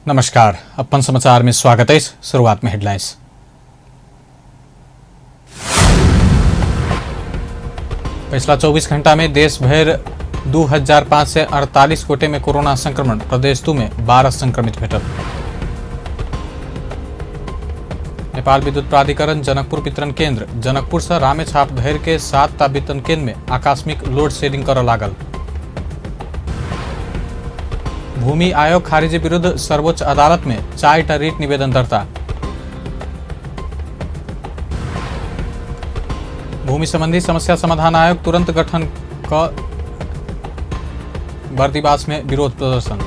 नमस्कार, अपन समाचार में स्वागत है। शुरुआत में हेडलाइंस। पिछला 24 घंटा में देश भर 2548 गोटे में कोरोना संक्रमण, प्रदेश 2 में 12 संक्रमित भेटल। नेपाल विद्युत प्राधिकरण जनकपुर वितरण केंद्र जनकपुर से रामेछाप धरि के 7 टा वितरण केंद्र में आकस्मिक लोड शेडिंग कर लागल। भूमि आयोग खारिजी विरुद्ध सर्वोच्च अदालत में 4 टा रिट निवेदन दर्ता। भूमि संबंधी समस्या समाधान आयोग तुरंत गठन का बर्दिवास में विरोध प्रदर्शन।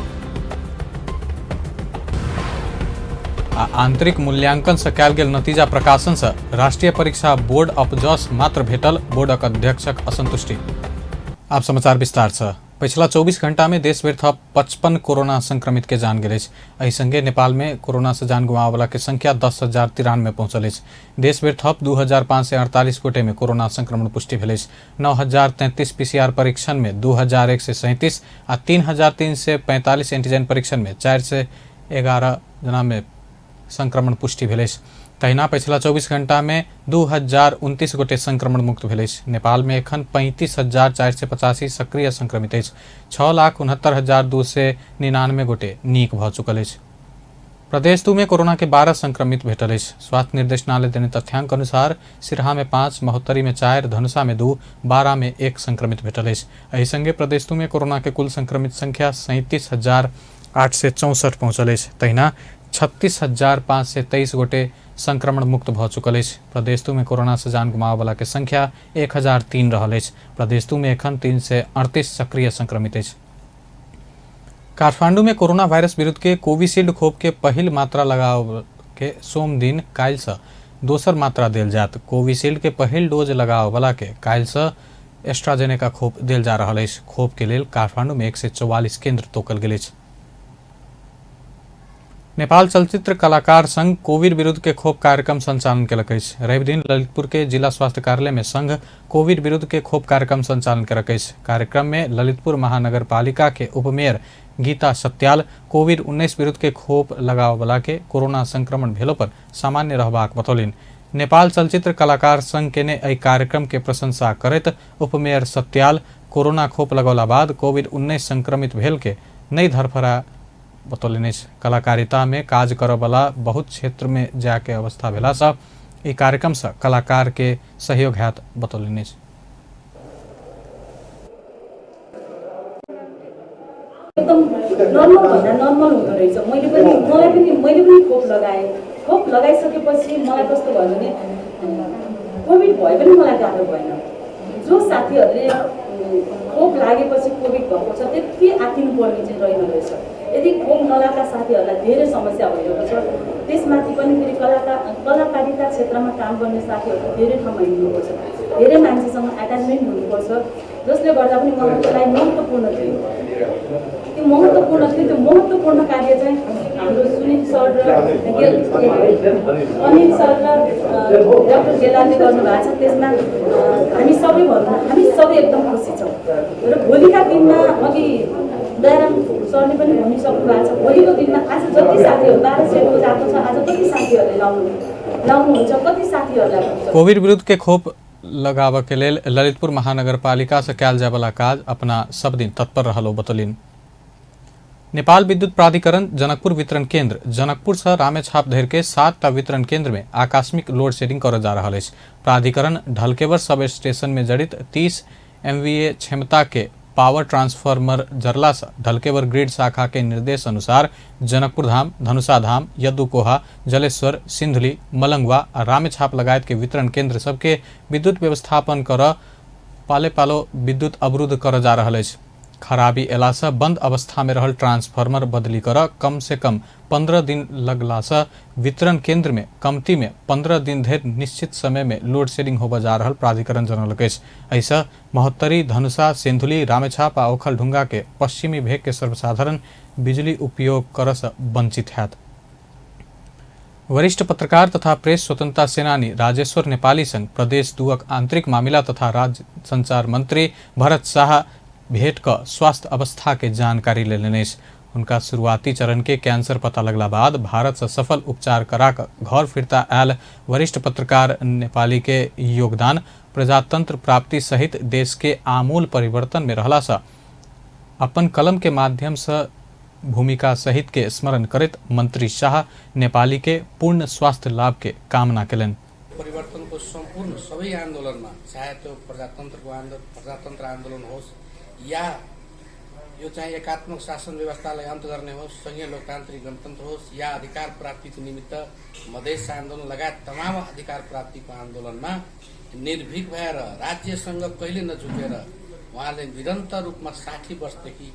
आंतरिक मूल्यांकन से कयल गेल नतीजा प्रकाशन से राष्ट्रीय परीक्षा बोर्ड अपजस मात्र भेटल, बोर्डक अध्यक्षक असंतुष्टि। आप समाचार विस्तार से। पिछला 24 घंटा में देश भर थप 55 कोरोना संक्रमित के जान गेल। एहि संगे नेपाल में कोरोना से जान गुमावे वाला के संख्या 10,093 पहुंचल। देश भर थप 2548 गोटे में कोरोना संक्रमण पुष्टि भेल। 9,033 पीसीआर परीक्षण में 2,137 आ 3,345 एंटीजन परीक्षण में 411 जना में संक्रमण पुष्टि भेल। तहिना पिछला 24 घंटा में 2,029 गोटे संक्रमण मुक्त भेल। नेपाल में एखन 35,485 सक्रिय संक्रमित अछि। 6,69,299 गोटे नीक भ चुकल अछि। प्रदेश 2 में कोरोना के 12 संक्रमित भेटल अछि। स्वास्थ्य निर्देशनालय देने तथ्यांक अनुसार सिरहा में 5, महोत्तरी में 4, धनुषा में 2, बारा में 1 संक्रमित भेटल अछि। एहि संगे प्रदेश 2 में कोरोना के कुल संक्रमित संख्या 37,864 पहुंचल अछि। तहिना 36,523 गोटे संक्रमण मुक्त भ चुकल अछि। प्रदेश 2 में कोरोना से जान गुमावे वाला के संख्या 1,003 रहल अछि। प्रदेश 2 में एखन 338 सक्रिय संक्रमित अछि। काठमांडू में कोरोना वायरस विरुद्ध के कोविशील्ड खोप के पहिल मात्रा लगाव के सोम दिन काल्हि से दोसर मात्रा देल जात। कोविशील्ड के पहिल डोज लगाव वाला के काल्हि से एस्ट्राजेनेका खोप देल जा रहल अछि। खोप के लेल काठमांडू में 144 केंद्र तोकल गेल अछि। नेपाल चलचित्र कलाकार संघ कोविड विरुद्ध के खोप कार्यक्रम संचालन केलक अछि। रवि दिन ललितपुर के जिला स्वास्थ्य कार्यालय में संघ कोविड विरुद्ध के खोप कार्यक्रम संचालन केलक अछि। कार्यक्रम में ललितपुर महानगर पालिका के उपमेयर गीता सत्याल कोविड-19 विरुद्ध के खोप लगाव वाला के कोरोना संक्रमण भेलो पर सामान्य रहबाक बतौलिन। नेपाल चलचित्र कलाकार संघ के ने एहि कार्यक्रम के प्रशंसा करैत उपमेयर सत्याल कोरोना खोप लगौला बाद कोविड-19 संक्रमित भेल के नई धरफरा बतौलनि। कलाकारिता में काज करय वाला बहुत क्षेत्र में जाके अवस्था भेला से ई कार्यक्रम से कलाकार के सहयोग हैत बतौलनि। एकदम नर्मल हुँदो रहेछ। मैले पनि खोप लगाइसकेपछि मलाई कस्तो भयो भने कोभिड भए पनि मलाई गाह्रो भएन। जो साथीहरूले खोप लागेपछि कोभिड भएको छ त्यति आत्तिनु पर्ने चाहिँ रहेन रहेछ। यदि खोप नलाएका साथीहरूलाई धेरै समस्या भइरहेको छ। त्यसमाथि पनि फेरि कलाकारिता क्षेत्रमा काम गर्ने साथीहरू धेरै ठाउँमा हिँड्नुपर्छ, धेरै मान्छेसँग एट्याचमेन्ट हुनुपर्छ, जसले गर्दा पनि मलाई त्यसलाई महत्त्वपूर्ण थियो। त्यो महत्त्वपूर्ण कार्य चाहिँ हाम्रो सुनिल सर र अनिल सर र डाक्टर गेलालले गर्नुभएको छ। त्यसमा हामी सबै एकदम खुसी छौँ। र भोलिका दिनमा अघि दयाराम सरले पनि भनिसक्नु भएको छ, भोलिको दिनमा आज जति साथीहरू 12 सेटको जाएको छ, आज कति साथीहरूले लाउनुहुन्छ, कति साथीहरूलाई कोविड विरुद्ध के खोप लगाव के लेल ललितपुर महानगरपालिका से कयल जाय वाला काज अपना सब दिन तत्पर रहलो बतौलिन। नेपाल विद्युत प्राधिकरण जनकपुर वितरण केंद्र जनकपुर से रामेछाप धरि के 7 टा वितरण केंद्र में आकस्मिक लोड शेडिंग कर जा रहा है। प्राधिकरण ढलकेवर सब स्टेशन में जड़ित 30 MVA क्षमता के पावर ट्रांसफार्मर जरला से ढलकेवर ग्रिड शाखा के निर्देश अनुसार जनकपुर धाम, धनुषा धाम, यदुकोहा, जलेश्वर, सिंधुली, मलंगवा और रामेछाप लगायत के वितरण केंद्र सबके विद्युत व्यवस्थापन कर पाले पालो विद्युत अवरुद्ध कर जा रहा है। खराबी एला से बंद अवस्था में रहल ट्रांसफार्मर बदली कर कम से कम 15 दिन लगला से वितरण केंद्र में कमती में 15 दिन धरि निश्चित समय में लोड शेडिंग होबा जा रहल प्राधिकरण जनौलक अछि। ऐसा महोत्तरी, धनुषा, सिंधुली, रामेछाप आ ओखलढुंगा के पश्चिमी भेग के सर्वसाधारण बिजली उपयोग कर से वंचित हैत। वरिष्ठ पत्रकार तथा प्रेस स्वतंत्रता सेनानी राजेश्वर नेपाली संग प्रदेश 2 आंतरिक मामला तथा राज्य संचार मंत्री भरत शाह भेंट का स्वास्थ्य अवस्था के जानकारी लेने। उनका शुरुआती चरण के कैंसर पता लगला बाद भारत से सफल उपचार करा घर फिरता आयल वरिष्ठ पत्रकार नेपाली के योगदान प्रजातंत्र प्राप्ति सहित देश के आमूल परिवर्तन में रहला से अपन कलम के माध्यम से भूमिका सहित के स्मरण करित मंत्री शाह नेपाली के पूर्ण स्वास्थ्य लाभ के कामना कलन। परिवर्तन को संपूर्ण सबै आन्दोलनमा चाहे त्यो प्रजातन्त्र आन्दोलन होस् या यो चाहिँ एकात्मक शासन व्यवस्थालाई अन्त गर्ने होस्, संघीय लोकतान्त्रिक गणतन्त्र होस् या अधिकार प्राप्तिको निमित्त मधेस आन्दोलन लगायत तमाम अधिकार प्राप्तिको आन्दोलनमा निर्भीक भएर राज्यसँग कहिले नझुकेर उहाँले निरन्तर रूपमा 60 वर्षदेखि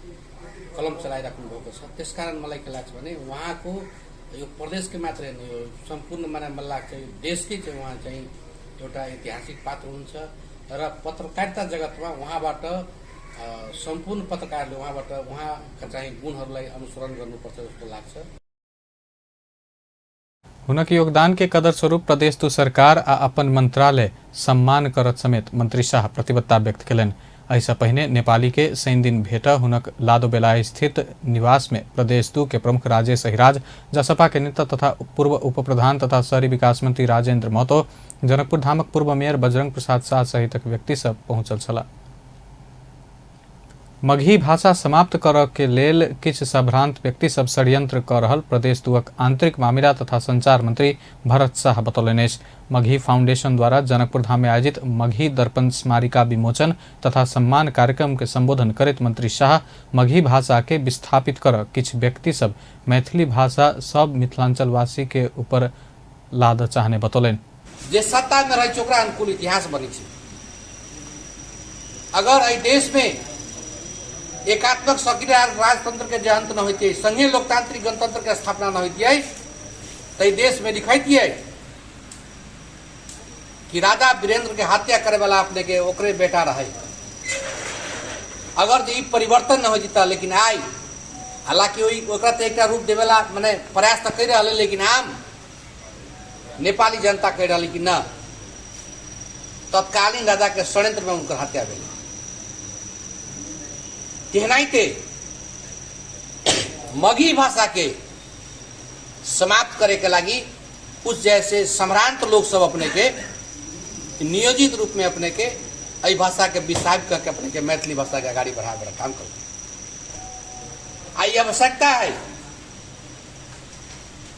कलम चलाइराख्नु भएको छ। त्यसकारण मलाई के लाग्छ भने उहाँको यो प्रदेशकै मात्रै होइन, यो सम्पूर्ण मलाई लाग्छ देशकै चाहिँ उहाँ चाहिँ एउटा ऐतिहासिक पात्र हुनुहुन्छ र पत्रकारिता जगतमा उहाँबाट सम्पूर्ण पत्रकारले उहाँका चाहिँ गुणहरूलाई अनुसरण गर्नुपर्छ जस्तो लाग्छ। हुनक योगदान के कदर स्वरूप प्रदेश तो सरकार आ अपन मंत्रालय सम्मान करत समेत मंत्री शाह प्रतिबद्धता व्यक्त कलन। ऐसा पहले नेपाली के सैन दिन भेट हुनक लादोबेलाय स्थित निवास में प्रदेश 2 के प्रमुख राजेश अहिराज, जसपा के नेता तथा पूर्व उप प्रधान तथा शहरी विकास मंत्री राजेन्द्र महतो, जनकपुर धामक पूर्व मेयर बजरंग प्रसाद शाह सहित व्यक्ति सब पहुंचल छला। मगही भाषा समाप्त कर के लेल किछ सभ्रांत व्यक्ति सब षड्यंत्र कर रहल प्रदेश 2 आंतरिक मामला तथा संचार मंत्री भरत शाह बतौलनि। मगही फाउंडेशन द्वारा जनकपुर धाम में आयोजित मगही दर्पण स्मारिका विमोचन तथा सम्मान कार्यक्रम के संबोधन करित मंत्री शाह मगही भाषा के विस्थापित कर किछ व्यक्ति सब मैथिली भाषा सब मिथिलांचलवासी के ऊपर लाद चाहने बतौलनि। जे सत्ता में रही ओकरा अनुकूल इतिहास बनी छै। अगर एहि देश में एकात्मक सक्रिय राजतंत्र के अंत न होती, संघीय लोकतांत्रिक गणतंत्र के स्थापना न होती तो देश में दिखाई कि राजा वीरेंद्र के हत्या करे वाला अपने के ओकरे बेटा रहे। अगर ये परिवर्तन न हो जीता, लेकिन आई हालांकि ओकरा तो एक रूप देवेला माने प्रयास तो कर रहा, लेकिन आम नेपाली जनता कह रही कि न, तत्कालीन राजा के षड्यंत्र में उनकर हत्या भेल। तेहनाइते मगही भाषा के समाप्त करे के लगी कुछ जैसे सम्भ्रांत लोग सब अपने के नियोजित रूप में अपने के एहि भाषा के विस्तारित करके अपने के मैथिली भाषा के आगाड़ी बढ़ावे काम करो। आई आवश्यकता है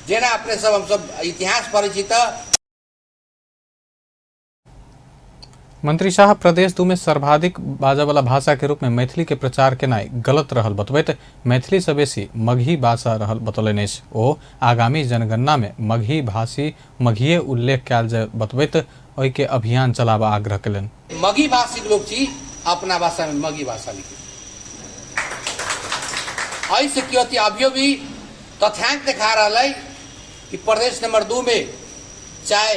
जेना अपने सब हम सब इतिहास पढ़े छी त मंत्री शाह प्रदेश 2 में सर्वाधिक बाजा वाला भाषा के रूप में मैथिली के प्रचार के नाई गलत रहल बतबैत मैथिली से बेसी मगही भाषा रहल बतौलनि। ओ आगामी जनगणना में मगही भाषी मगहिए उल्लेख कयल जाय बतबैत ओहि के अभियान चलावा आग्रह कलन। मगही भाषी लोग छी अपना भाषा में मगही भाषा लिखे। ऐसे की होती अभियो भी तथ्यांक दिखा रहा है कि प्रदेश नंबर 2 में चाहे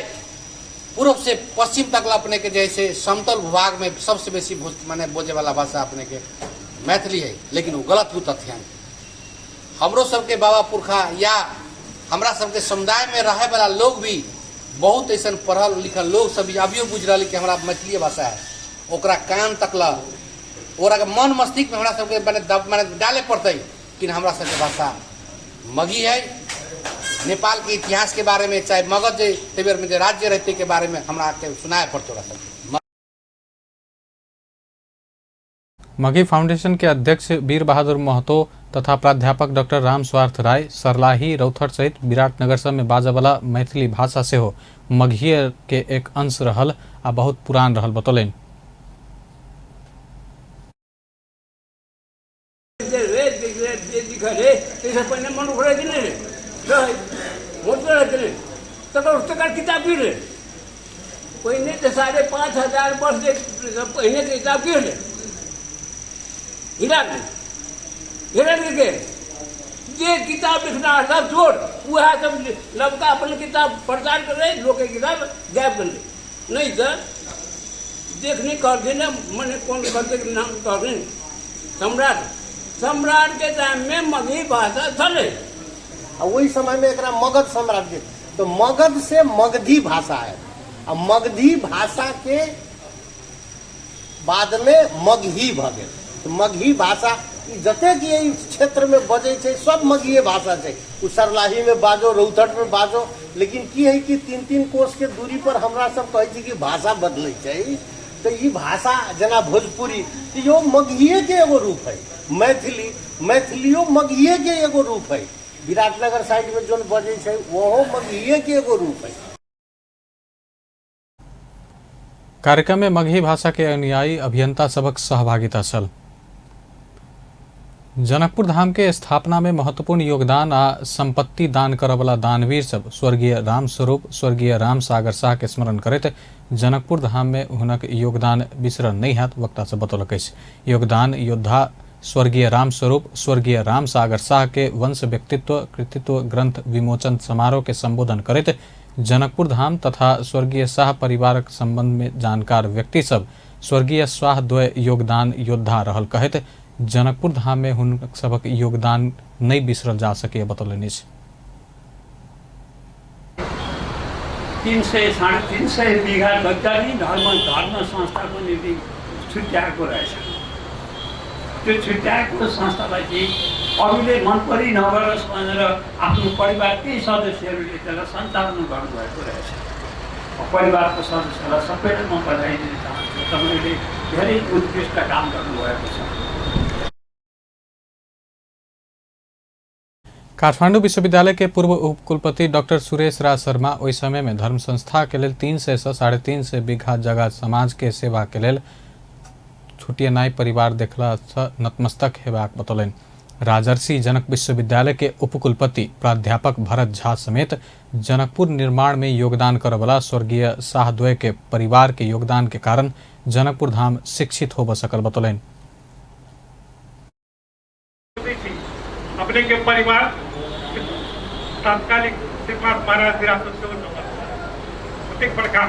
पूर्व से पश्चिम तक अपने के जैसे समतल भूभाग में सबसे बेसी माने बोझे वाला भाषा अपने के मैथिली है, लेकिन वो गलत हो तथ्यांक। हमरो सबके बाबा पुरखा या हमरा सबके समुदाय में रहे वाला लोग भी बहुत ऐसा पढ़ल लिखल लोग सब अभियो बुझ रहा कि हमारा मैथिली भाषा है, ओकरा कान तकला ओकरा मन मस्तिष्क में हमरा सबके माने डाले पड़ते कि हमरा सबके भाषा मगही है। नेपाल के इतिहास के बारे में चाहे मगध तेबर में राज्य रहते के बारे में हमरा के सुनाए पड़तो रहा। मगही फाउंडेशन के अध्यक्ष वीर बहादुर महतो तथा प्राध्यापक डॉक्टर राम स्वार्थ राय सरलाही रौथर सहित विराटनगर सब में बाजा वाला मैथिली भाषा से हो मगही के एक अंश रहल आ बहुत पुरान रहल बतौलनि। किताब गिरे पहिने तो 5,500 वर्ष पहिने के किताब गिरे हिरण के जे किताब लिखना सब छोड़ वह सब लबका अपन किताब प्रचार कर रहे लोग किताब गायब कर ले नहीं तो देखने कर देना मैंने कौन करते नाम कर दें सम्राट के टाइम में मगही भाषा चले। वही समय में एक मगध साम्राज्य, तो मगध से मगधी भाषा है और मगधी भाषा के बाद में मगही भ गए। तो मगही भाषा ई जतेक यही क्षेत्र में बजे छै सब मगहिए भाषा छै। उ सरलाही में बाजो, रौतहट में बाजो, लेकिन की है कि 3-3 कोस के दूरी पर हमरा सब कहै छी कि भाषा बदलै छै। तो ई भाषा जना भोजपुरी यो मगहिए के एगो रूप है। मैथिलियो मगहिए के एगो रूप है। विराटनगर साइड में जोन बजे छै वहो मगहिए के एगो रूप है। कार्यक्रम में मगही भाषा के अनुयायी अभियंता सबक सहभागिता छल। जनकपुर धाम के स्थापना में महत्वपूर्ण योगदान आ संपत्ति दान करवला दानवीर सब स्वर्गीय रामस्वरूप, स्वर्गीय राम सागर शाह के स्मरण करैत जनकपुर धाम में हुनक योगदान बिसरल नहीं हैत वक्ता सब बतौलक। योगदान योद्धा स्वर्गीय रामस्वरूप, स्वर्गीय राम सागर शाह के वंश व्यक्तित्व कृतित्व ग्रंथ विमोचन समारोह के संबोधन करैत जनकपुर धाम तथा स्वर्गीय शाह परिवारक संबंध में जानकार व्यक्ति सब स्वर्गीय शाह द्वय योगदान योद्धा रहल कहत जनकपुर धाम में हुनक सबक योगदान नहीं बिसरल जा सके बतौलनि। 300-350 बिघा गद्दारी धर्म संस्थाको निम्ति छुट्याएको रहेछ। त्यो छुट्याएको संस्थालाई चाहिँ अरूले मन परि नगरोस् भनेर आफ्नो परिवारकै सदस्यहरूले त्यसलाई सञ्चालन गर्नुभएको रहेछ। परिवारको सदस्यलाई सबैलाई म बधाई दिन चाहन्छु। तपाईँले धेरै उत्कृष्ट काम गर्नुभएको छ। काठमांडू विश्वविद्यालय के पूर्व उपकुलपति डॉक्टर सुरेश राज शर्मा ओहि समय में धर्म संस्था के लेल 300 से 350 बीघा जगह समाज के सेवा के लेल छुटियनाई परिवार देखला नतमस्तक हेबाक बतौलनि। राजर्षि जनक विश्वविद्यालय के उपकुलपति प्राध्यापक भरत झा समेत जनकपुर निर्माण में योगदान करवला स्वर्गीय शाहद्वय के परिवार के योगदान के कारण जनकपुर धाम शिक्षित हो सकल बतौलनि। अपने के परिवार तात्कालिक महाराज विरासत से प्रत्येक प्रकार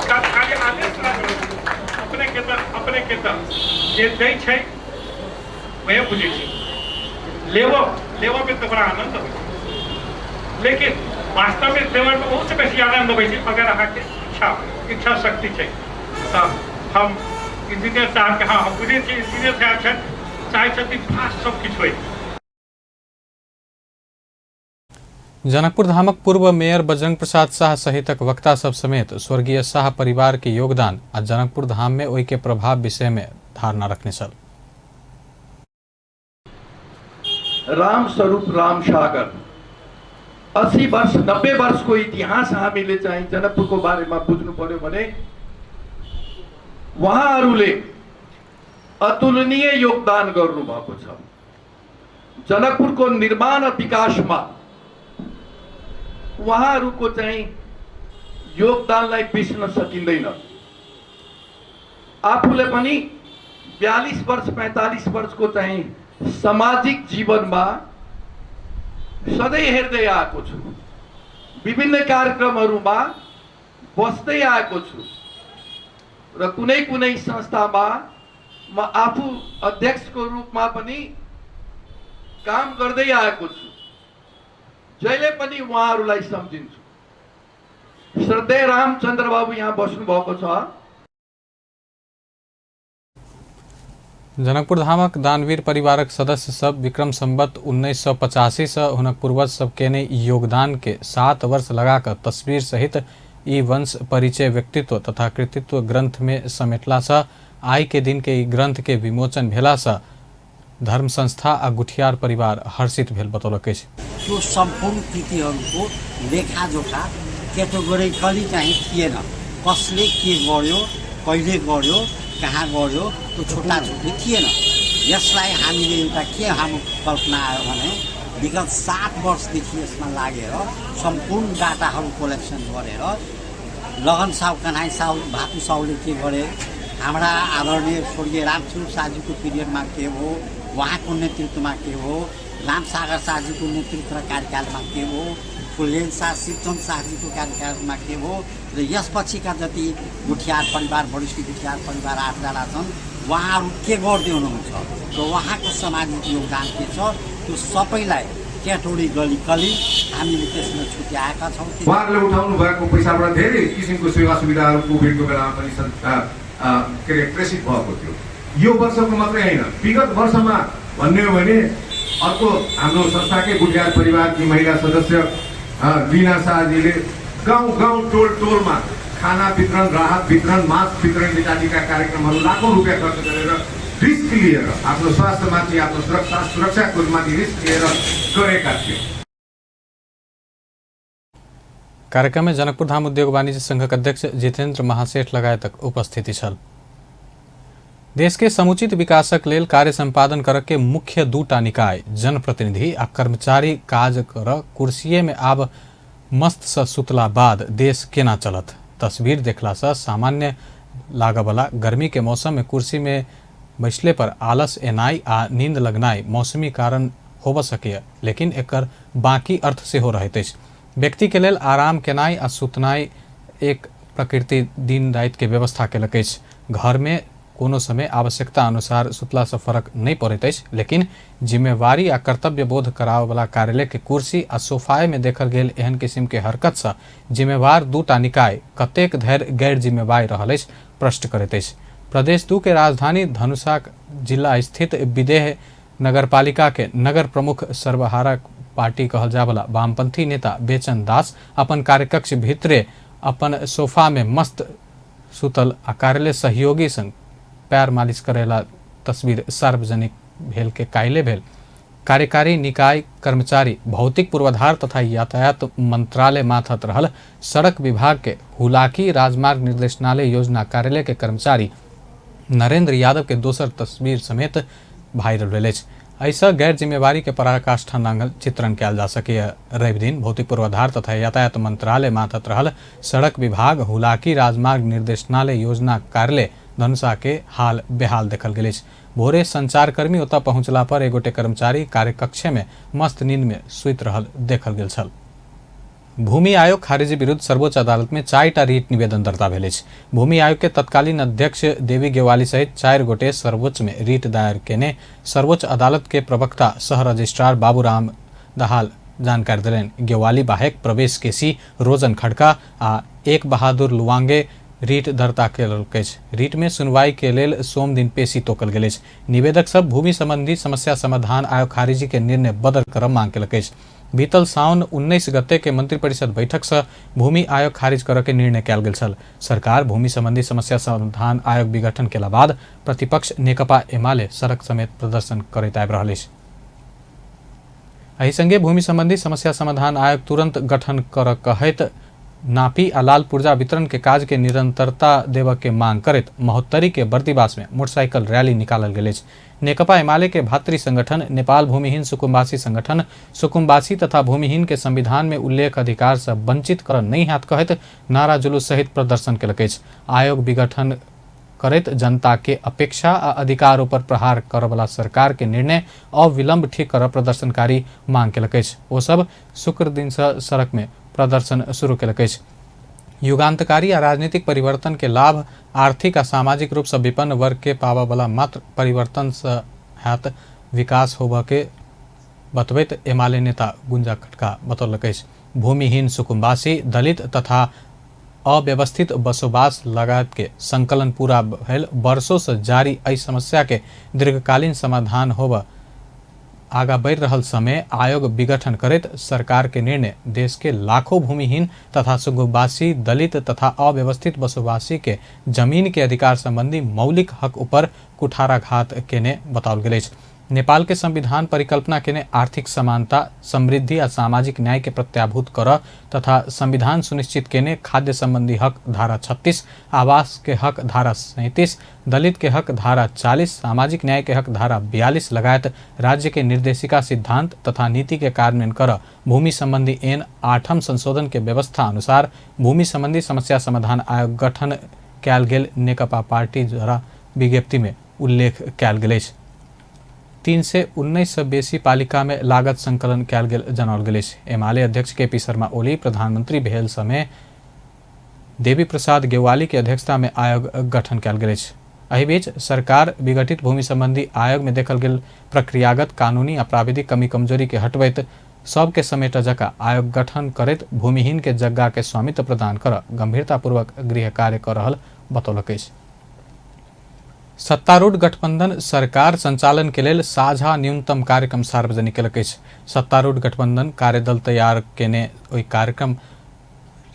तात्कालिक आदेश अपने के जे दै छै वह बुझे छै लेवो में तो बड़ा आनंद हो, लेकिन वास्तव में सेवा में बहुत से बेसी आनंद हो अगर अहाँ के इच्छा शक्ति छै। तो हम इंजीनियर साहब के हाँ बुझे इंजीनियर साहब चाहे सब किछु होय। जनकपुर धामक पूर्व मेयर बजरंग प्रसाद शाह सहितक वक्ता सब समेत स्वर्गीय शाह परिवार के योगदान आ जनकपुर धाम में ओहि के प्रभाव विषय में धारणा रखने छल। राम स्वरूप राम सागर 80 वर्ष 90 वर्ष को इतिहास हामीले चाहिँ जनकपुर को बारे में बुझ्नु पर्यो भने उहाँहरूले अतुलनीय योगदान गर्नु भएको छ। जनकपुर को निर्माण और विकास में उहाँहरूको चाहिँ योगदानलाई बिर्सन सकिँदैन। आफूले पनि 42 वर्ष 45 वर्ष को चाहिँ सामाजिक जीवन में सधैँ हेर्दै आएको छु। विभिन्न कार्यक्रमहरूमा बस्दै आएको छु र कुनै कुनै संस्थामा म आफू अध्यक्षको रूपमा पनि काम गर्दै आएको छु। जहिले पनि उहाँहरूलाई सम्झिन्छु। श्रद्धेय रामचन्द्र बाबू यहाँ बस्नु भएको छ। जनकपुर धामक दानवीर परिवारक सदस्य सब विक्रम संवत 1985 से हुनक पूर्वज सब केने योगदान के 7 वर्ष लगाकर तस्वीर सहित ई वंश परिचय व्यक्तित्व तथा कृतित्व ग्रंथ में समेटला सा आई के दिन के ग्रंथ के विमोचन भेला सा धर्म संस्था आ गुठियार परिवार हर्षित भेल बतौलक। त्यो सम्पूर्ण कृतिहरूको लेखाजोखा क्याटेगोरिकली चाहिँ थिएन। कसले के गर्यो, कहिले गर्यो, कहाँ गर्यो त्यो छुट्टा छुट्टी थिएन। यसलाई हामीले एउटा के हाम्रो कल्पना आयो भने विगत 7 वर्षदेखि यसमा लागेर सम्पूर्ण डाटाहरू कलेक्सन गरेर लगन साहु, कन्हाई साहु, भातु साहुले के गरे, हाम्रा आदरणीय स्वर्गीय रामस्वरूप शाहजीको पिरियडमा के हो, उहाँको नेतृत्वमा के हो, राम सागर शाहजीको नेतृत्व र कार्यकालमा के हो, फुलेन शाह शिवचन्द्र शाहजीको कार्यकालमा के हो र यसपछिका जति गुठियार परिवार वरिष्ठ गुठियार परिवार 8 जना छन् उहाँहरू के गर्दै हुनुहुन्छ र उहाँको सामाजिक योगदान के छ त्यो सबैलाई क्याटेगोरिकली हामीले त्यसमा छुट्याएका छौँ। उहाँहरूले उठाउनु भएको पैसाबाट धेरै किसिमको सेवा सुविधाहरू कोभिडको बेलामा पनि के अरे प्रेषित भएको थियो। यो वर्षको मात्रै होइन, विगत वर्षमा भन्ने हो भने अर्को हाम्रो संस्थाकै गुटघाट परिवारकी महिला सदस्य लीना शाहजीले गाउँ टोलमा खाना वितरण, राहत वितरण, मास्क वितरण इत्यादिका कार्यक्रमहरू लाखौँ रुपियाँ खर्च गरेर रिस्क लिएर आफ्नो स्वास्थ्यमाथि, आफ्नो सुरक्षाको माथि रिस्क लिएर गरेका थिए। कार्यक्रम में जनकपुर धाम उद्योग वाणिज्य संघ के अध्यक्ष जितेंद्र महासेठ लगायतक उपस्थिति छल। देश के समुचित विकासक लेल कार्य संपादन कर के मुख्य दूटा निकाय जनप्रतिनिधि आ कर्मचारी काज कर कुर्सिये में आब मस्त स सुतला बाद देश केना चलत। तस्वीर देखला से सामान्य लागबला गर्मी के मौसम में कुर्सी में बैसले पर आलस एनाई आ नींद लगनाई मौसमी कारण होब सके, लेकिन एकर बाकी अर्थ से हो रहत अछि। व्यक्ति के लेल आराम केनाई आ सुतनाई एक प्रकृति दिन रात के व्यवस्था केलक अछि। घर में कोनो समय आवश्यकता अनुसार सुतला से फर्क नहीं पड़ैत अछि, लेकिन जिम्मेवारी आ कर्तव्य बोध कराव वाला कार्यालय के कुर्सी आ सोफाए में देखल गेल एहन किस्म के हरकत से जिम्मेवार दूटा निकाय कतेक धैर्य गैर जिम्मेवार रहल अछि प्रश्न करैत अछि। प्रदेश 2 के राजधानी धनुषा जिला स्थित विदेह नगरपालिका के नगर प्रमुख सर्वहारा पार्टी कहल जा वाला वामपंथी नेता बेचन दास अपन कार्यकक्ष भीतरे अपन सोफा में मस्त सुतल आ कार्यालय सहयोगी संग पैर मालिश करेला तस्वीर सार्वजनिक भेल के कायले भेल। कार्यकारी निकाय कर्मचारी भौतिक पूर्वाधार तथा यातायात मंत्रालय माथत रहल सड़क विभाग के हुलाकी राजमार्ग निर्देशनालय योजना कार्यालय के कर्मचारी नरेंद्र यादव के दोसर तस्वीर समेत वायरल भेल अछि। ऐसा गैर जिम्मेवारी के पराकाष्ठा नांगल चित्रण किया जा सके। रवि दिन भौतिक पूर्वाधार तथा यातायात मंत्रालय माथत रहल सड़क विभाग हुलाकी राजमार्ग निर्देशनालय योजना कार्यालय धनुषा के हाल बेहाल देखल गेल अछि। भोरे संचारकर्मी ओतऽ पहुंचला पर एगोटे कर्मचारी कार्यकक्ष में मस्त नींद में सुति रहल देखल गेल छल। भूमि आयोग खारिजी विरुद्ध सर्वोच्च अदालत में 4टा रीट निवेदन दर्ता भेल अछि। भूमि आयोग के तत्कालीन अध्यक्ष देवी गेवाली सहित 4 गोटे सर्वोच्च में रीट दायर केने सर्वोच्च अदालत के प्रवक्ता सह रजिस्ट्रार बाबूराम दहाल जानकारी देलनि। गेवाली बाहेक प्रवेश केसी, रोजन खड़का आ एक बहादुर लुवांगे रीट दर्ता केलक अछि। रीट में सुनवाई के लेल सोम दिन पेशी तोकल गेल अछि। निवेदक सब भूमि संबंधी समस्या समाधान आयोग खारिजी के निर्णय बदल कर मांग केलक अछि। बीतल साउन 19 गते के मंत्रिपरिषद बैठक से भूमि आयोग खारिज कर के निर्णय कयल गेल छल। सरकार भूमि संबंधी समस्या समाधान आयोग विघटन केला बाद प्रतिपक्ष नेकपा एमाले सड़क समेत प्रदर्शन करैत आबि रहल अछि। एहि संगे भूमि संबंधी समस्या समाधान आयोग तुरंत गठन कर कहैत नापी आ लाल पुर्जा वितरण के काज के निरंतरता देव के मांग करैत महोत्तरी के बर्दीवास में मोटरसाइकिल रैली निकालल गेल अछि। नेकपा एमाले के भातृ संगठन नेपाल भूमिहीन सुकुम्बासी संगठन सुकुम्बासी तथा भूमिहीन के संविधान में उल्लेख अधिकार से वंचित कर नहीं हाथ कहैत नारा जुलूस सहित प्रदर्शन केलक अछि। आयोग विघटन करैत जनता के अपेक्षा आ अधिकारों पर प्रहार कर वाला सरकार के निर्णय अविलंब ठीक कर प्रदर्शनकारी मांग केलक अछि। ओ सब शुक्र दिन से सड़क में प्रदर्शन शुरू केलक अछि। युगांतकारी आ राजनीतिक परिवर्तन के लाभ आर्थिक आ सामाजिक रूप से विपन्न वर्ग के पावा वाला मात्र परिवर्तन से हाथ विकास होबा के बतबैत एमाले नेता गुंजा खटका बतौलक अछि। भूमिहीन सुकुम्बासी, दलित तथा अव्यवस्थित बसोबास लगायत के संकलन पूरा भेल वर्षों से जारी एहि समस्या के दीर्घकालीन समाधान होबा आगा बढ़ रहल समय आयोग विघटन करैत सरकार के निर्णय देश के लाखों भूमिहीन तथा सुकुम्बासी, दलित तथा अव्यवस्थित बसोबासी के जमीन के अधिकार संबंधी मौलिक हक ऊपर कुठाराघात केने बताओल गेल अछि। नेपाल के संविधान परिकल्पना केने आर्थिक समानता, समृद्धि आ सामाजिक न्याय के प्रत्याभूत कर तथा संविधान सुनिश्चित केने खाद्य संबंधी हक धारा 36, आवास के हक धारा 37, दलित के हक धारा 40, सामाजिक न्याय के हक धारा 42 लगायत राज्य के निर्देशिका सिद्धांत तथा नीति के कार्यान्वयन कर भूमि संबंधी एन 8म संशोधन के व्यवस्था अनुसार भूमि संबंधी समस्या समाधान आयोग गठन कयल गेल नेकपा पार्टी द्वारा विज्ञप्ति में उल्लेख कयल गेल अछि। 3 से 19 से बेसी पालिका में लागत संकलन कयल गेल जनाओल गेल अछि। एमाले अध्यक्ष के पी शर्मा ओली प्रधानमंत्री भेल समय देवी प्रसाद गेवाली के अध्यक्षता में आयोग गठन कयल गेल अछि। एहि बीच सरकार विघटित भूमि संबंधी आयोग में देखल गेल प्रक्रियागत, कानूनी आ प्राविधिक कमी कमजोरी के हटबैत सबके समेट जका आयोग गठन करैत भूमिहीन के जगह के स्वामित्व प्रदान कर गंभीरतापूर्वक गृह कार्य कर रहल बतौलक अछि। सत्तारूढ़ गठबंधन सरकार संचालन के लेल साझा न्यूनतम कार्यक्रम सार्वजनिक केलक अछि। सत्तारूढ़ गठबंधन कार्यदल तैयार केने ओहि कार्यक्रम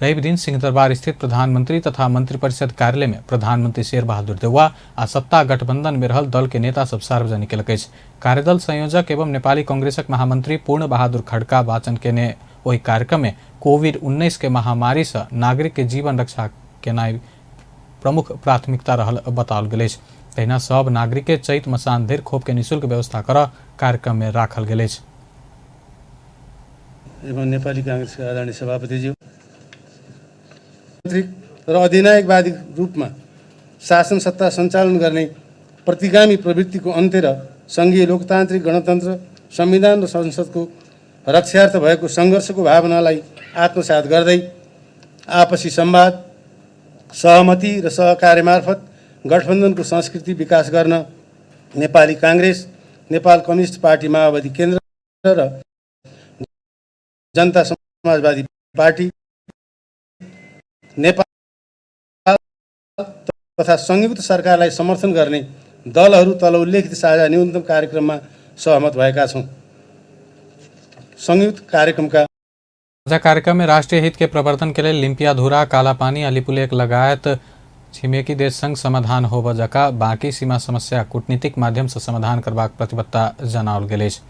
रवि दिन सिंहदरबार स्थित प्रधानमंत्री तथा मंत्रिपरिषद कार्यालय में प्रधानमंत्री शेर बहादुर देउवा आ सत्ता गठबंधन में रहल दल के नेता सब सार्वजनिक केलक अछि। कार्यदल संयोजक एवं नेपाली कांग्रेसक महामंत्री पूर्ण बहादुर खड्का वाचन केने ओहि कार्यक्रम में कोविड-19 के महामारी से नागरिक के जीवन रक्षा केनाई प्रमुख प्राथमिकता रहल बताओल गेल अछि। तहिना सब नागरिक के चैत मसान धरि खोप के निःशुल्क व्यवस्था कर कार्यक्रम में राखल गेल अछि। एवं नेपाली कांग्रेस के आदरणीय सभापतिज्यू र अधिनायकवादी रूपमा शासन सत्ता सञ्चालन गर्ने प्रतिगामी प्रवृत्तिको अन्त्य र सङ्घीय लोकतान्त्रिक गणतन्त्र संविधान र संसदको रक्षार्थ भएको सङ्घर्षको भावनालाई आत्मसात गर्दै आपसी संवाद सहमति र सहकार्य मार्फत गठबन्धनको संस्कृति विकास गर्न नेपाली कांग्रेस, नेपाल कम्युनिस्ट पार्टी माओवादी केन्द्र र जनता समाजवादी पार्टी नेपाल तथा संयुक्त सरकारलाई समर्थन गर्ने दलहरू तल उल्लेखित साझा न्यूनतम कार्यक्रममा सहमत भएका छौँ। संयुक्त कार्यक्रमका साझा कार्यक्रम में राष्ट्रीय हित के प्रवर्तन के लिए लिम्पियाधुरा, कालापानी, अलिपुलेक लगायत छिमेकी देश संग समाधान होब जका बाकी सीमा समस्या कूटनीतिक माध्यम से समाधान करबाक प्रतिबद्धता जनाओल गेल अछि।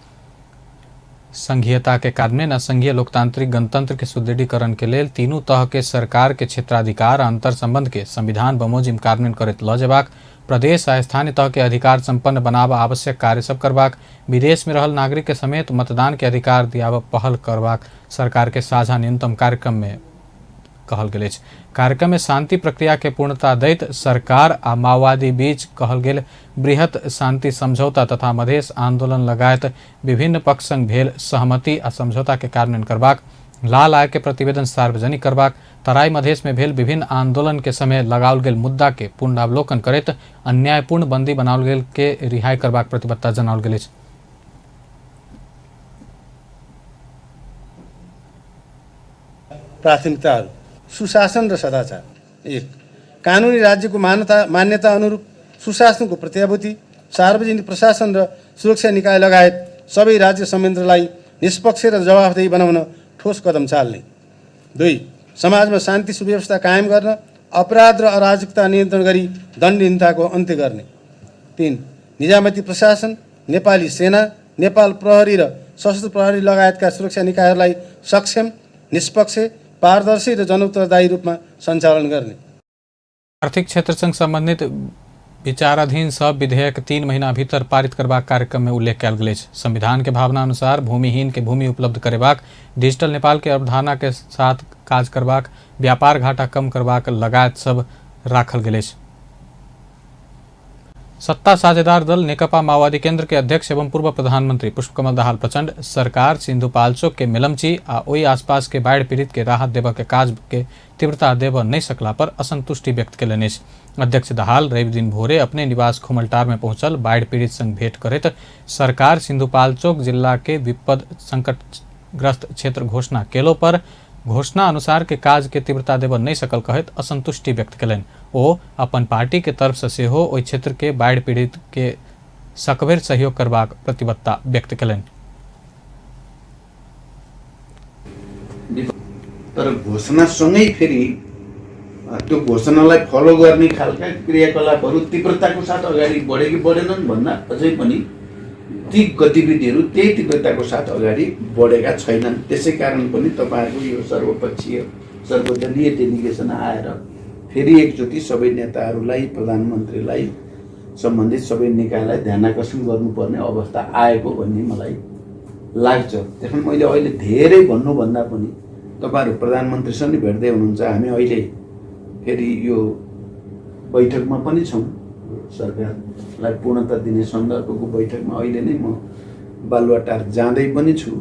संघीयता के कार्यान्वयन आ संघीय लोकतांत्रिक गणतंत्र के सुदृढ़ीकरण के लेल तीनू तह के सरकार के क्षेत्राधिकार आ अंतर संबंध के संविधान बमोजिम कार्यान्वयन करैत ल जेबाक, प्रदेश आ स्थानीय तह के अधिकार संपन्न बनाब आवश्यक कार्य सब करबाक, विदेश में रहल नागरिक के समेत मतदान के अधिकार दियाब पहल करबाक सरकार के साझा न्यूनतम कार्यक्रम में कहल गेल अछि। कार्यक्रम में शांति प्रक्रिया के पूर्णता दैत सरकार आ माओवादी बीच कहल गेल बृहत शांति समझौता तथा मधेश आंदोलन लगायत विभिन्न पक्ष संग भेल सहमति आ समझौता के कार्यान्वयन करबाक, लाल आय के प्रतिवेदन सार्वजनिक करबाक, तराई मधेश में भेल विभिन्न आंदोलन के समय लगाओल गेल मुद्दा के पुनरावलोकन करैत अन्यायपूर्ण बंदी बनाओल गेल के रिहाई करबाक प्रतिबद्धता जनाओल गेल अछि। प्राथमिकताहरू सुशासन र सदाचार। 1. कानुनी राज्यको मान्यता अनुरूप सुशासनको प्रत्याभूति, सार्वजनिक प्रशासन र सुरक्षा निकाय लगायत सबै राज्य संयन्त्रलाई निष्पक्ष र जवाफदेही बनाउन ठोस कदम चाल्ने। 2. समाजमा शान्ति सुव्यवस्था कायम गर्न, अपराध र अराजकता नियन्त्रण गरी दण्डहीनताको अन्त्य गर्ने। 3. निजामती प्रशासन, नेपाली सेना, नेपाल प्रहरी र सशस्त्र प्रहरी लगायतका सुरक्षा निकायहरूलाई सक्षम, निष्पक्ष, पारदर्शी र जनउत्तरदायी रूपमा सञ्चालन गर्ने। आर्थिक क्षेत्र संग संबंधित विचाराधीन सब विधेयक 3 महीना भीतर पारित करबाक कार्यक्रम में उल्लेख कयल गेल अछि। संविधान के भावना अनुसार भूमिहीन के भूमि उपलब्ध करेबाक, डिजिटल नेपाल के अवधारणा के साथ काज करबाक, व्यापार घाटा कम करबाक लगायत सब राखल गेल अछि। सत्ता साझेदार दल नेकपा माओवादी केन्द्र के अध्यक्ष एवं पूर्व प्रधानमंत्री पुष्पकमल दाहाल प्रचंड सरकार सिन्धुपाल्चोक के मेलम्ची आ ओहि आसपास के बाढ़ पीड़ित के राहत देव के काज के तीव्रता देव नहीं सकला पर असंतुष्टि व्यक्त केलनि अछि। अध्यक्ष दाहाल रवि दिन भोरे अपने निवास खुमलटार में पहुंचल बाढ़ पीड़ित संग भेंट करैत सरकार सिन्धुपाल्चोक जिला के विपद संकटग्रस्त क्षेत्र घोषणा केलो पर घोषणा अनुसार के काज के तीव्रता देव नहीं सकल कहत असंतुष्टि व्यक्त कलन। ओ अपन पार्टी के तरफ से सेहो ओहि क्षेत्र के बाढ़ पीड़ित के सकभेर सहयोग करबाक प्रतिबद्धता व्यक्त कलन। तर घोषणासँगै फेरि त्यो घोषणालाई फलो गर्ने खालका क्रियाकलापहरू तीव्रताको साथ अगाडि बढे कि बढेनन् भन्दा अझै पनि ती गतिविधिहरू त्यही तीव्रताको साथ अगाडि बढेका छैनन्। त्यसै कारण पनि तपाईँहरूको यो सर्वपक्षीय सर्वदलीय डेलिगेसन आएर फेरि एकचोटि सबै नेताहरूलाई, प्रधानमन्त्रीलाई, सम्बन्धित सबै निकायलाई ध्यानाकर्षण गर्नुपर्ने अवस्था आएको भन्ने मलाई लाग्छ। त्यसमा मैले अहिले धेरै भन्नुभन्दा पनि तपाईँहरू प्रधानमन्त्रीसँग भेट्दै हुनुहुन्छ। हामी अहिले फेरि यो बैठकमा पनि छौँ, सरकारलाई पूर्णता दिने सन्दर्भको बैठकमा। अहिले नै म बालुवाटार जाँदै पनि छु।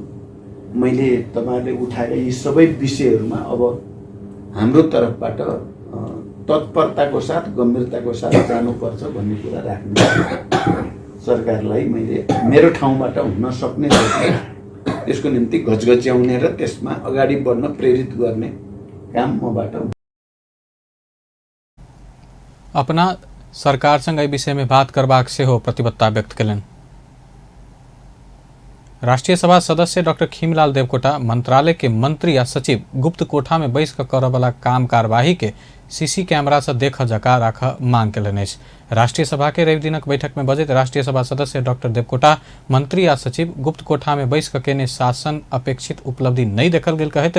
मैले तपाईँहरूले उठाएका यी सबै विषयहरूमा अब हाम्रो तर्फबाट तत्परताको साथ, गम्भीरताको साथ जानुपर्छ भन्ने कुरा राख्ने सरकारलाई मैले मेरो ठाउँबाट हुन सक्ने त्यसको निम्ति घचघच्याउने र त्यसमा अगाडि बढ्न प्रेरित गर्ने काम मबाट। अपना सरकार संग एहि विषय में बात करबाक सेहो प्रतिबद्धता व्यक्त कयलनि। राष्ट्रीय सभा सदस्य डॉक्टर खीमलाल देवकोटा मंत्रालय के मंत्री आ सचिव गुप्त कोठा में बैस कर वाला काम कार्यवाही के सीसी कैमरा से देख जका राख मांग कयलनि अछि। राष्ट्रीय सभा के रवि दिनक बैठक में बजैत राष्ट्रीय सभा सदस्य डॉक्टर देवकोटा मंत्री आ सचिव गुप्त कोठा में बैस केने शासन अपेक्षित उपलब्धि नहीं देखल गेल कहैत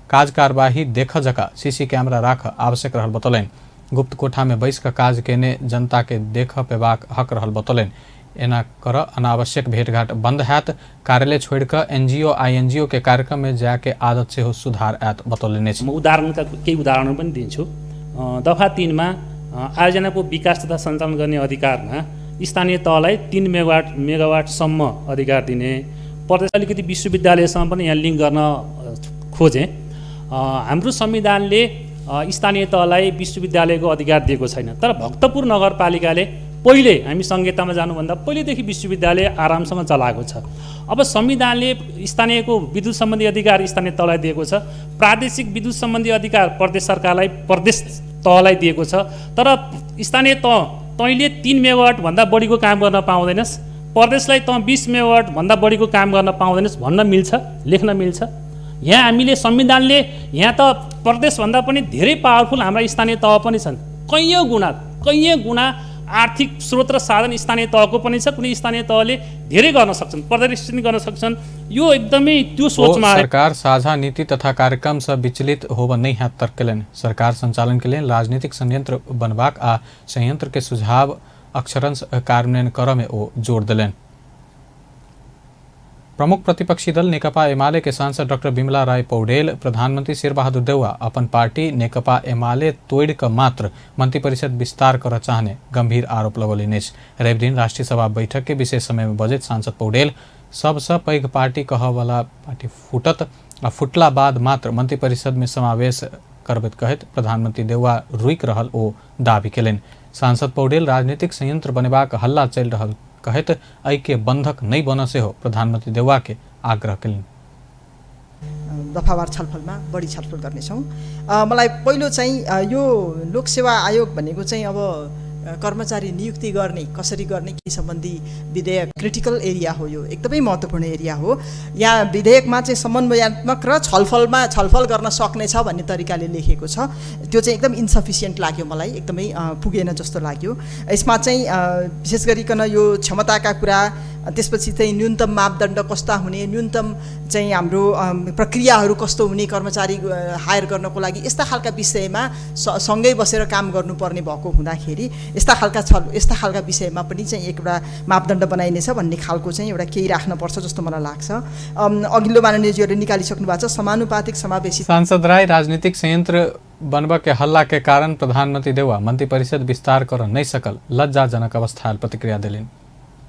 काज कार्यवाही देख जका सीसी कैमरा राख आवश्यक रहल बतौलनि। गुप्त कोठा में बैस काज केने जनता के देख पेबाक हक रहल बतौलनि। एना कर अनावश्यक भेंटघाट बंद हैत, कार्यालय छोड़ कर एनजीओ आईएनजीओ के कार्यक्रम में जाके आदत से हो सुधार आयत बतौलनि। उदाहरणका केही उदाहरण पनि दिन्छु। दफा 3 मा आयोजनाको विकास तथा सञ्चालन गर्ने अधिकारमा स्थानीय तहलाई 3 मेगावाटसम्म अधिकार दिने, प्रदेश अलिकति विश्वविद्यालयसँग पनि यहाँ लिङ्क गर्न खोजेँ। हाम्रो संविधानले स्थानीय तहलाई विश्वविद्यालयको अधिकार दिएको छैन, तर भक्तपुर नगरपालिकाले पहिले हामी संहितामा जानुभन्दा पहिलेदेखि विश्वविद्यालय आरामसँग चलाएको छ। अब संविधानले स्थानीयको विद्युत सम्बन्धी अधिकार स्थानीय तहलाई दिएको छ, प्रादेशिक विद्युत सम्बन्धी अधिकार प्रदेश सरकारलाई प्रदेश तहलाई दिएको छ। तर स्थानीय तैँले 3 मेगावाट भन्दा बढीको काम गर्न पाउँदैनस्, प्रदेशलाई 20 मेगावाट भन्दा बढीको काम गर्न पाउँदैनस् भन्न मिल्छ, लेख्न मिल्छ। यहाँ हामीले संविधानले यहाँ त प्रदेशभन्दा पनि धेरै पावरफुल हाम्रा स्थानीय तह पनि छन्। कैयौँ गुणा आर्थिक स्रोत र साधन स्थानीय तहको पनि छ। कुनै स्थानीय तहले धेरै गर्न सक्छन्, प्रदर्शन गर्न सक्छन्। यो एकदमै त्यो सोचमा सरकार साझा नीति तथा कार्यक्रम से विचलित होब नहीं है तर्क कयलनि। सरकार संचालन के लिए राजनीतिक संयंत्र बनबाक आ संयंत्र के सुझाव अक्षरंश कार्यान्वयन कर में ओ जोर दिलनि। प्रमुख प्रतिपक्षी दल नेकपा एमाले के सांसद डॉक्टर बिमला राय पौडेल प्रधानमंत्री शेरबहादुर देउवा अपन पार्टी नेकपा एमाले तोड़ कर मात्र मंत्रिपरिषद विस्तार कर चाहने गंभीर आरोप लगौलनि। रवि दिन राष्ट्रीय सभा बैठक के विशेष समय में बजैत सांसद पौडेल सबसे पैघ पार्टी कहवाला पार्टी फुटला बाद मात्र मंत्रिपरिषद में समावेश करबैत कहैत प्रधानमंत्री देउवा रुक रहल ओ दावी कयलनि। सांसद पौडेल राजनीतिक संयंत्र बनेबाक हल्ला चलि रहल कहैत ऐक्य बंधक नहीं बन से हो प्रधानमंत्री देउवा के आग्रह कयलनि। दफावार छलफलमा बढी छलफल गर्नेछौँ। मलाई पहिलो चाहिँ यो लोकसेवा आयोग भनेको चाहिँ अब कर्मचारी नियुक्ति गर्ने कसरी गर्ने के सम्बन्धी विधेयक क्रिटिकल एरिया हो। यो एकदमै महत्त्वपूर्ण एरिया हो। यहाँ विधेयकमा चाहिँ समन्वयात्मक र छलफल गर्न सक्ने छ भन्ने तरिकाले लेखेको छ। त्यो चाहिँ एकदम इन्सफिसियन्ट लाग्यो मलाई, एकदमै पुगेन जस्तो लाग्यो। यसमा चाहिँ विशेष गरिकन यो क्षमताका कुरा, त्यसपछि चाहिँ न्यूनतम मापदण्ड कस्ता हुने, न्यूनतम चाहिँ हाम्रो प्रक्रियाहरू कस्तो हुने कर्मचारी हायर गर्नको लागि, यस्ता खालका विषयमा सँगै बसेर काम गर्नुपर्ने भएको हुँदाखेरि यस्ता खालका विषयमा पनि चाहिँ एउटा मापदण्ड बनाइनेछ भन्ने खालको चाहिँ एउटा केही राख्नुपर्छ जस्तो मलाई लाग्छ। अघिल्लो माननीयजीहरूले निकालिसक्नु भएको छ समानुपातिक समावेशी। सांसद राय राजनीतिक संयंत्र बनबा के हल्ला के कारण प्रधानमंत्री देउवा मंत्रिपरिषद विस्तार कर नहीं सकल लज्जाजनक अवस्था प्रतिक्रिया दिलनि।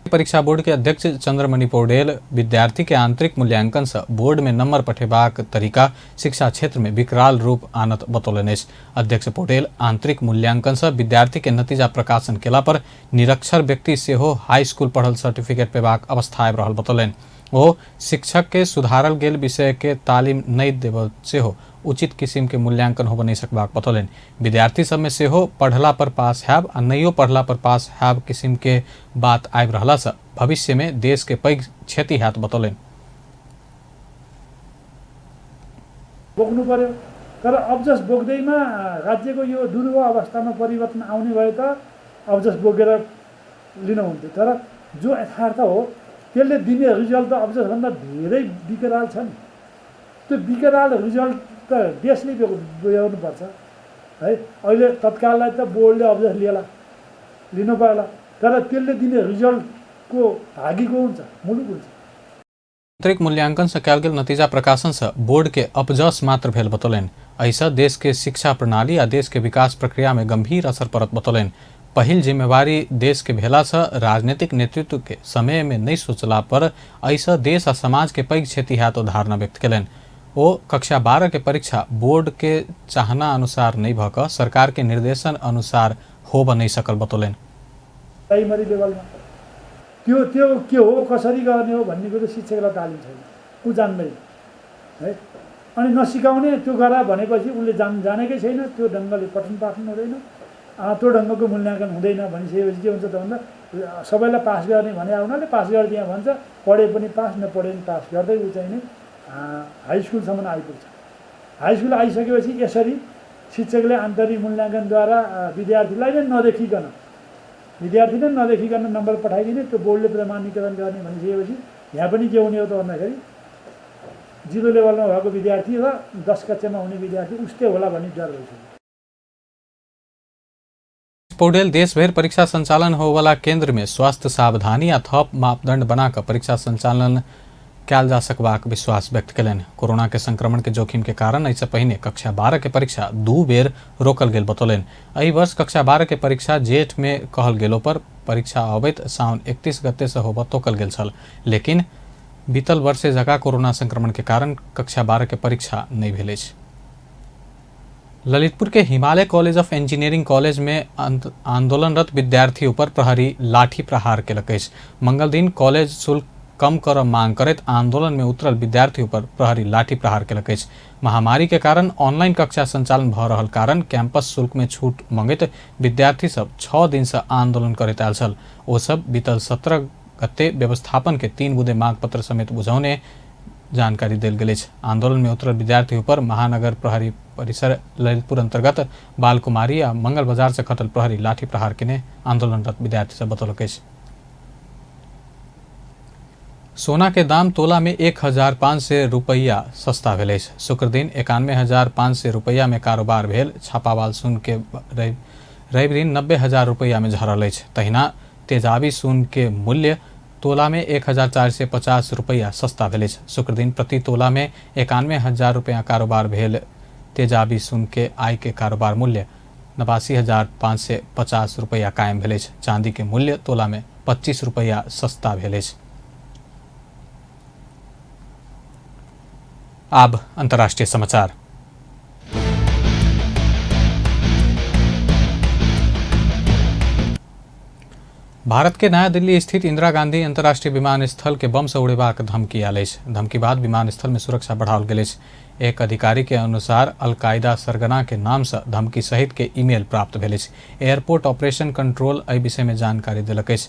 परीक्षा बोर्ड के अध्यक्ष चंद्रमणि पौडेल विद्यार्थी के आंतरिक मूल्यांकन से बोर्ड में नंबर पठेबाक तरीका शिक्षा क्षेत्र में विकराल रूप आनत बतौलनि। अध्यक्ष पौडेल आंतरिक मूल्यांकन से विद्यार्थी के नतीजा प्रकाशन केला पर निरक्षर व्यक्ति से हो हाई स्कूल पढ़ल सर्टिफिकेट पेबाक अवस्था आबि रहल बतौलनि। वो शिक्षक के सुधारल गेल विषय के तालीम नहीं देव से हो उचित किस्म के मूल्यांकन होब नहीं सकबाक बतौलनि। विद्यार्थी सब में से हो पढ़ला पर पास हैब आ नहियो पढ़ला पर पास हैब किस्म के बात आबि रहला से भविष्य में देश के पैघ क्षति हैत बतौलनि। बोक्नु पर्यो, तर अब्जस बोक्दैमा राज्यको यो दुर्गम अवस्थामा परिवर्तन आउने भए त अब्जस बोकेर लिन हुन्थ्यो। तर जो यथार्थ हो त्यसले दिने रिजल्ट त अब्जसभन्दा धेरै विकराल छ नि। त्यो विकराल रिजल्ट त देशले बुझाउनुपर्छ है। अहिले तत्काललाई त बोर्डले अब्जस लिनु पर्ला, तर त्यसले दिने रिजल्टको भागी को हुन्छ, मुलुक हुन्छ। आंतरिक मूल्यांकन से कयल गेल नतीजा प्रकाशन से बोर्ड के अपजस मात्र भेल बतौलनि। ऐसा देश के शिक्षा प्रणाली आ देश के विकास प्रक्रिया में गंभीर असर पड़त बतौलनि। पहिल जिम्मेवारी देश के भेला से राजनीतिक नेतृत्व के समय में नहीं सोचला पर ऐसा देश आ समाज के पैघ क्षति हैत तो धारणा व्यक्त कयलनि। वो कक्षा 12 के परीक्षा बोर्ड के चाहना अनुसार नहीं भक सरकार के निर्देशन अनुसार होब नहीं सकल बतौलनि। प्राइमरी लेभलमा त्यो के हो कसरी गर्ने हो भन्ने कुरो शिक्षकलाई तालिम छैन, ऊ जान्दैन है। अनि नसिकाउने त्यो गरा भनेपछि उसले जानेकै छैन, त्यो ढङ्गले पठन पाठन हुँदैन। त्यो ढङ्गको मूल्याङ्कन हुँदैन भनिसकेपछि के हुन्छ त भन्दा सबैलाई पास गर्ने भने उनीहरूले पास गरिदिए भन्छ, पढे पनि पास नपढे पनि पास गर्दै ऊ चाहिँ नि हाई स्कुलसम्म आइपुग्छ। हाई स्कुल आइसकेपछि यसरी शिक्षकले आन्तरिक मूल्याङ्कनद्वारा विद्यार्थीलाई नै नदेखिकन नम्बर पठाइदिने, त्यो बोर्डले प्रमाणीकरण गर्ने भनिसकेपछि यहाँ पनि के हुने हो त भन्दाखेरि 0 लेभलमा भएको विद्यार्थी र 10 कक्षामा हुने विद्यार्थी उस्तै होला भन्ने डर रहेछ। पौडेल देशभर परीक्षा संचालन हो वाला केंद्र में स्वास्थ्य सावधानी या थप मापदंड बनाकर परीक्षा संचालन कैल जा सकबाक विश्वास व्यक्त कलन। कोरोना के संक्रमण के जोखिम के कारण ऐसे पहले कक्षा 12 के परीक्षा 2 बेर रोकल गेल बतौलन। एहि वर्ष कक्षा 12 के परीक्षा जेठ में कहल गेलो पर परीक्षा अवैध साउन 31 गते से होबा तोकल गेल छल, लेकिन बीतल वर्षे जगह कोरोना संक्रमण के कारण कक्षा 12 के परीक्षा नहीं भेल। ललितपुर के Himalaya college of engineering college में आंदोलनरत विद्यार्थी ऊपर प्रहरी लाठी प्रहार केलक अछि। मंगल दिन कॉलेज शुल्क कम कर मांग करत आंदोलन में उतरल विद्यार्थी ऊपर प्रहरी लाठी प्रहार केलक अछि। महामारी के कारण ऑनलाइन कक्षा संचालन भ रहल कारण कैंपस शुल्क में छूट मांगैत विद्यार्थी सब 6 दिन से आंदोलन करैत आयल छल। ओ सब बीतल 17 गते व्यवस्थापन के 3 बुधे मांग पत्र समेत बुझौने जानकारी देल गेल अछि। आंदोलन में उतरल विद्यार्थी ऊपर महानगर प्रहरी परिसर ललितपुर अंतर्गत बालकुमारी या मंगल बाजार से खटल प्रहरी लाठी प्रहार केने आंदोलनरत विद्यार्थी सब बतौलक अछि। सोना के दाम तोला में 1500 रुपया सस्ता भेल अछि। शुक्र दिन 91,500 रुपया में कारोबार भेल। छापावाल सोन के रवि दिन 90,000 रुपया में झरल अछि। तहिना तेजाबी सोन के मूल्य तोला में 1,450 रुपया सस्ता भेल अछि। शुक्र दिन प्रति तोला में 91,000 रुपया कारोबार भेल। तेजाबी सोन के आय के कारोबार मूल्य 89,550 रुपया कायम भेल अछि। चांदी के मूल्य तोला में 25 रुपया सस्ता भेल अछि। अब अंतर्राष्ट्रीय समाचार। भारत के नया दिल्ली स्थित इंदिरा गांधी अंतर्राष्ट्रीय विमानस्थल के बम से उड़ेबाक धमकी आयल अछि। धमकी बाद विमानस्थल में सुरक्षा बढ़ाओल गेल अछि। एक अधिकारी के अनुसार अलकायदा सरगना के नाम से धमकी सहित के ईमेल प्राप्त भेल अछि। एयरपोर्ट ऑपरेशन कंट्रोल एहि विषय में जानकारी देलक अछि।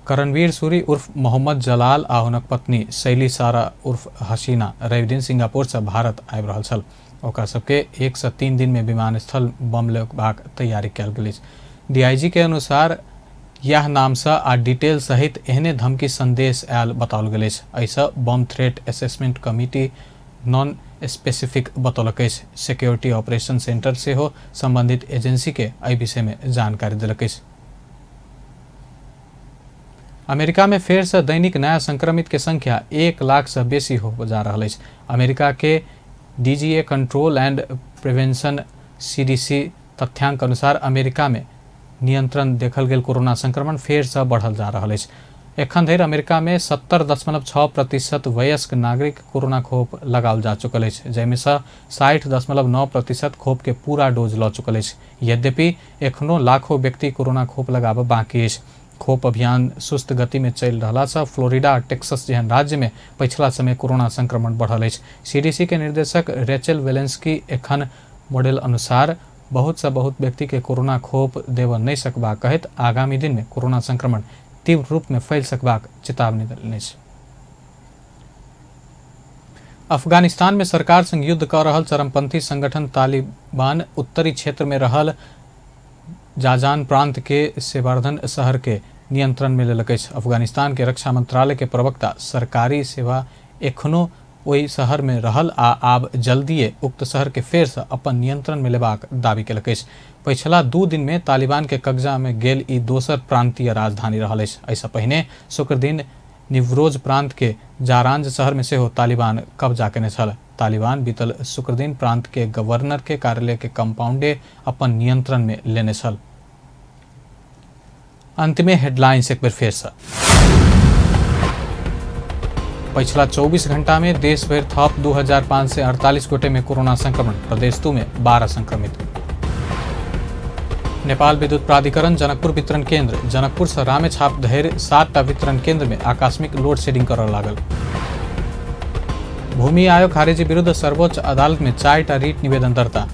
करणवीर सूरी उर्फ मोहम्मद जलाल आ हुनक पत्नी शैली सारा उर्फ हसीना रवि दिन सिंगापुर से भारत आबि रहल छल। ओकरा सबके 1 से 3 दिन में विमानस्थल बम लगबाक तैयारी कयल गेल अछि। डीआईजी के अनुसार यह नाम से आ डिटेल सहित एहने धमकी संदेश आयल बताओल गेल अछि। ऐसा bomb threat assessment committee non specific बतौलक अछि। सिक्योरिटी ऑपरेशन सेंटर से हो संबंधित एजेंसी के एहि विषय में जानकारी देलक अछि। अमेरिका में फेर से दैनिक नया संक्रमित के संख्या 1 लाख से बेसी हो जा रहा है। अमेरिका के disease control and prevention CDC तथ्यांक अनुसार अमेरिका में नियंत्रण देखल गेल कोरोना संक्रमण फेर से बढ़ल जा रहा है। एखन धरि अमेरिका में 70.6% वयस्क नागरिक कोरोना खोप लगाओल जा चुकल है, जैमे से 60.9% खोप के पूरा डोज ल चुकल है। यद्यपि एखनो लाखों व्यक्ति कोरोना खोप लगाब बाकी है। खोप अभियान सुस्त गति में चल रहा से फ्लोरिडा और टेक्सास जहन राज्य में पिछला समय कोरोना संक्रमण बढ़ल है। सीडीसी के निर्देशक रेचल वेलेंस्की एखन मॉडल अनुसार बहुत से बहुत व्यक्ति के कोरोना खोप देव नहीं सकबा कहत आगामी दिन में कोरोना संक्रमण तीव्र रूप में फैल सकबाक चेतावनी देलनि। अफगानिस्तान में सरकार संग युद्ध कर रहल चरमपंथी संगठन तालिबान उत्तरी क्षेत्र में रहल जाजान प्रांत के सेवार्धन शहर के नियंत्रण में लेलक अछि। अफगानिस्तान के रक्षा मंत्रालय के प्रवक्ता सरकारी सेवा एखनो ओहि शहर में रहल आ आब जल्दिए उक्त शहर के फेर से अपन नियंत्रण में लेबाक दावी केलक अछि। पिछला 2 दिन में तालिबान के कब्जा में गेल ई दोसर प्रांतीय राजधानी रहल अछि। ऐसा पहले शुक्र दिन निवरोज प्रांत के जारांज शहर में सेहो तालिबान कब्जा केने छल। तालिबान बीतल शुक्र दिन प्रांत के गवर्नर के कार्यालय के कंपाउंडे अपन नियंत्रण में लेने छल। अंत में हेडलाइंस एक बार फिर से। पिछला 24 घंटा में देश भर थप 2548 गोटे में कोरोना संक्रमण, प्रदेश 2 में 12 संक्रमित। नेपाल विद्युत प्राधिकरण जनकपुर वितरण केंद्र जनकपुर से रामेछाप धरि 7टा वितरण केंद्र में आकस्मिक लोड शेडिंग कर लागल। भूमि आयोग खारिजी विरुद्ध सर्वोच्च अदालत में 4टा रीट निवेदन दर्ता।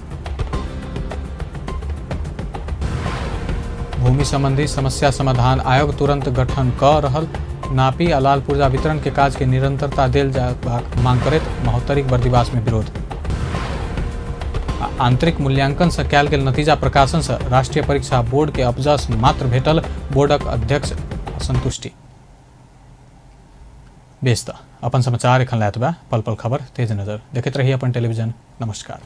भूमि संबंधी समस्या समाधान आयोग तुरंत गठन क रहल। नापी आ लाल पुर्जा वितरण के काज के निरंतरता देल जाबाक मांग करैत 72 बर्दिवास में विरोध। आंतरिक मूल्यांकन से कयल गेल नतीजा प्रकाशन से राष्ट्रीय परीक्षा बोर्ड के अपजस मात्र भेटल। बोर्डक अध्यक्ष असंतुष्टि। बेस्त अपन समाचार एखन लायत बा। पल पल खबर तेज नजर देखैत रही अपन टेलीविजन। नमस्कार।